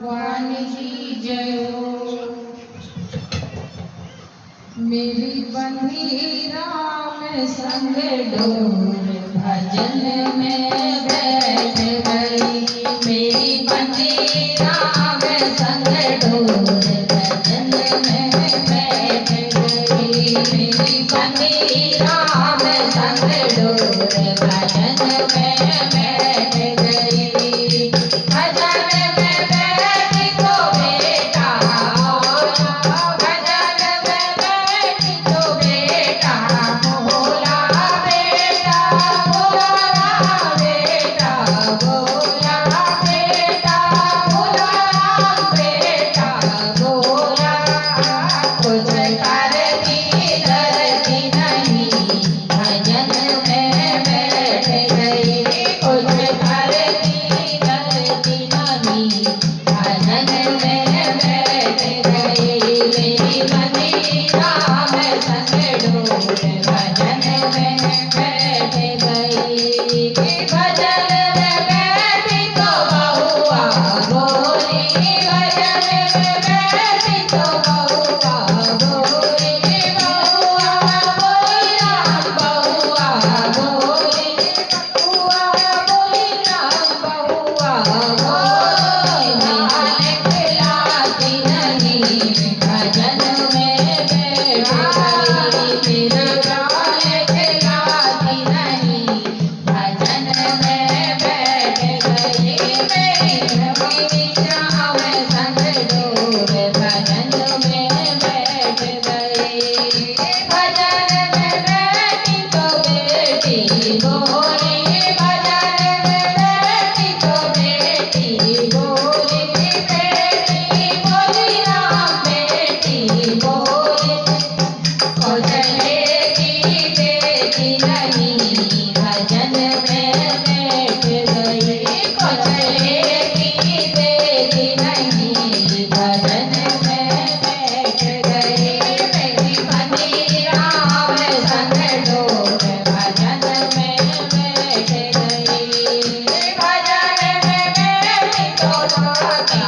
भगवान की जय हो। मेरी बंधी राम संग डोर भजन में बैठ गई। मेरी बंधी राम संग डोर भजन में बैठ गई। मेरी बंधी राम संग डोर भजन में बैठ गई। भजन में बैठी तो बेटा भजन में बैठी तो बेटा बोला बेटा बोला बेटा बोला बेटा बोला बेटा बोला कुछ करती डरती नहीं भजन में बैठ गई। कुछ करती डरती नहीं भजन में बैठ गई। मेरी बंधी राम संग डोर भजन में बैठ गई। भजन में बैठी तो बहुआ बोली भजन में बैठी तो बहुआ बोली बहुआ बोली राम बहुआ बोली बहुआ बोली राम बहुआ बोली नाल खिलाती नहीं भजन में बैठ गई। मेरे नाल खिलाती नहीं भजन में बैठ गई। मेरी बंधी राम संग डोर भजन में बैठ गई। भजन में बैठी तो बेटी बोली भजन में बैठी तो बेटी बोली बेटी बोली राम बेटी बोली चलेगी बेटी नहीं भजन में बैठ गई। चलेगी बेटी नहीं भजन में बैठ गई। मेरी बंधी राम संग डोर भजन में बैठ गई। भजन में बैठी तो राती